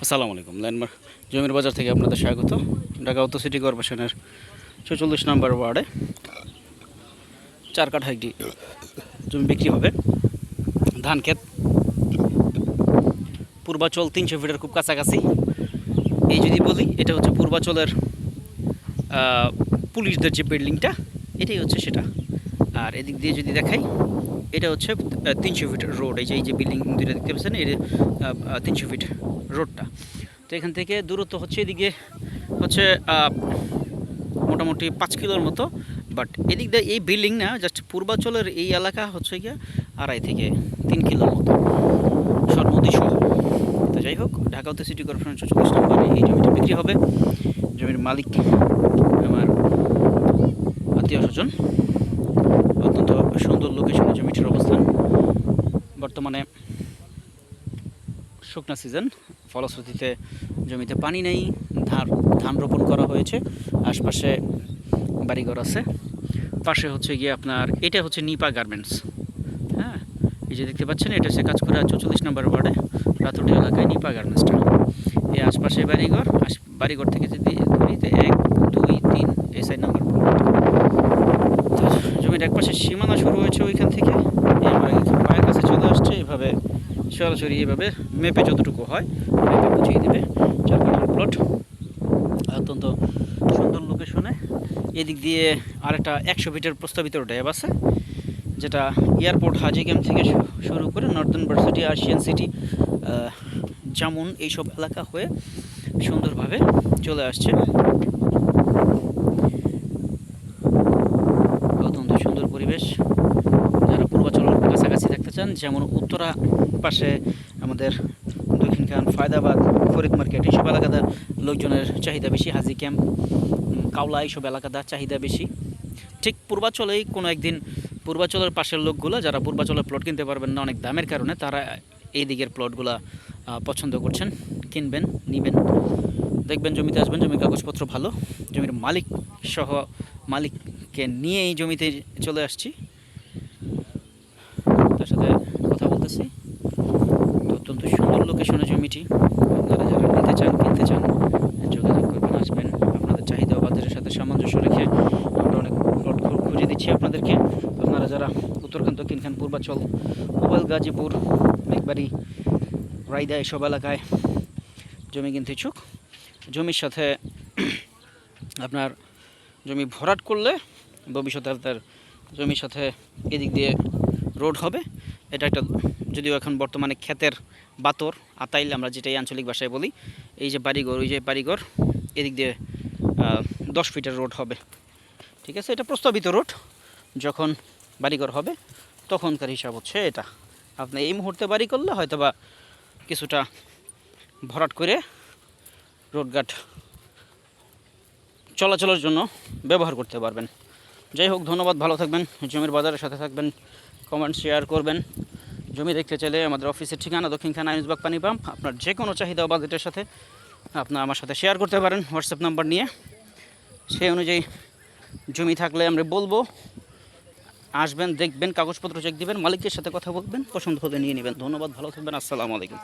আসসালামু আলাইকুম। ল্যান্ডমার্ক জমির বাজার থেকে আপনাদের স্বাগত। ঢাকা উত্তর সিটি কর্পোরেশনের ৪৪ নম্বর ওয়ার্ডে 4 কাঠা একটি জমি বিক্রি হবে। ধান ক্ষেত, পূর্বাচল ৩০০ ফিটের খুব কাছাকাছি। এই যদি বলি, এটা হচ্ছে পূর্বাচলের পুলিশদের যে বিল্ডিংটা, এটাই হচ্ছে সেটা। আর এদিক দিয়ে যদি দেখাই, এটা হচ্ছে ৩০০ ফিট রোড। এই যে বিল্ডিং দুইটা দেখতে পাচ্ছেন, এই ৩০০ ফিট রোডটা। তো এখান থেকে দূরত্ব হচ্ছে এদিকে হচ্ছে মোটামুটি 5 কিলোর মতো। বাট এদিক দিয়ে এই বিল্ডিং না, জাস্ট পূর্বাচলের এই এলাকা হচ্ছে গিয়ে 2.5 থেকে 3 কিলোর মতো সর্বদি সহ। তো যাই হোক, ঢাকা উত্তর সিটি কর্পোরেশন 44 নম্বরে এই জমিটা বিক্রি হবে। জমির মালিক আমার আত্মীয় স্বজন। অত্যন্ত সুন্দর লোকেশনে জমিটির অবস্থান। বর্তমানে শুকনা সিজন, ফলশ্রুতিতে জমিতে পানি নেই। ধান রোপণ করা হয়েছে, আশপাশে বাড়িঘর আছে। পাশে হচ্ছে গিয়ে আপনার এটা হচ্ছে নিপা গার্মেন্টস। হ্যাঁ, এই যে দেখতে পাচ্ছেন, এটা হচ্ছে কাজকরা 44 নম্বর ওয়ার্ডে রাতুটি এলাকায় নিপা গার্মেন্টসটা। এই আশপাশে বাড়িঘর থেকে যদি ধরি, 1, 2, 3 এই সাইড নাম্বার। তো জমির একপাশে সীমানা শুরু হয়েছে ওইখান থেকে, পায়ের কাছে চলে আসছে। এভাবে সরাসরি এভাবে মেপে যতটুকু হয় মেপে বুঝিয়ে দেবে। 4 কাঠার প্লট, অত্যন্ত সুন্দর লোকেশনে। এদিক দিয়ে আরেকটা 100 ফিটের প্রস্তাবিত ড্যাব আছে, যেটা এয়ারপোর্ট হাজিগ্যাম থেকে শুরু করে Northern varsity, Asian city, jamun এইসব এলাকা হয়ে সুন্দরভাবে চলে আসছে। অত্যন্ত সুন্দর পরিবেশ। যারা পূর্বাচলের কাছাকাছি থাকতে চান, যেমন উত্তরা পাশে আমাদের দক্ষিণ খান, ফায়দাবাদ, ফরিদ মার্কেট, এইসব এলাকাতে লোকজনের চাহিদা বেশি। হাজি ক্যাম্প, কাওলা, এইসব এলাকাতে চাহিদা বেশি। ঠিক পূর্বাচলেই কোনো একদিন পূর্বাচলের পাশের লোকগুলো, যারা পূর্বাচলের প্লট কিনতে পারবেন না অনেক দামের কারণে, তারা এই দিকের প্লটগুলো পছন্দ করছেন, কিনবেন, নেবেন। দেখবেন জমিতে আসবেন, জমির কাগজপত্র ভালো। জমির মালিক সহ মালিককে নিয়ে এই জমিতে চলে আসছি, তার সাথে কথা বলতেছি। অত্যন্ত সুন্দর লোকেশনে জমিটি। আপনারা যারা নিতে চান, কিনতে চান, যোগাযোগ করবেন, আসবেন। আপনাদের চাহিদা ও বাজারের সাথে সামঞ্জস্য রেখে আমরা অনেক প্লট খুঁজে দিচ্ছি আপনাদেরকে। আপনারা যারা উত্তরখান, দক্ষিণখান, পূর্বাচল, মোবাইল, গাজীপুর, মেঘবাড়ি, রায়দা এসব এলাকায় জমি কিনতে ইচ্ছুক, জমির সাথে আপনার জমি ভরাট করলে ভবিষ্যতে আপনার জমির সাথে এদিক দিয়ে রোড হবে। এটা একটা, যদিও এখন বর্তমানে ক্ষেতের বাতর, আতাইল আমরা যেটাই আঞ্চলিক ভাষায় বলি। এই যে বাড়িঘর, ওই যে বাড়িঘর, এদিক দিয়ে 10 ফিটের রোড হবে। ঠিক আছে, এটা প্রস্তাবিত রোড। যখন বাড়িঘর হবে তখনকার হিসাব হচ্ছে এটা। আপনি এই মুহূর্তে বাড়ি করলে হয়তো বা কিছুটা ভরাট করে রোডঘাট চলাচলের জন্য ব্যবহার করতে পারবেন। যাই হোক, ধন্যবাদ, ভালো থাকবেন, জমির বাজারের সাথে থাকবেন, কমেন্ট শেয়ার করবেন। জমি দেখতে চাইলে আমাদের অফিসের ঠিকানা দক্ষিণখান আইনসবাগ পানি পাম্প। আপনার যে কোনো চাহিদা ও বাজেটের সাথে আপনার আমার সাথে শেয়ার করতে পারেন হোয়াটসঅ্যাপ নাম্বার নিয়ে। সেই অনুযায়ী জমি থাকলে আমরা বলবো, আসবেন, দেখবেন, কাগজপত্র চেক দিবেন, মালিকের সাথে কথা বলবেন, পছন্দ হলে নিয়ে নেবেন। ধন্যবাদ, ভালো থাকবেন, আসসালামু আলাইকুম।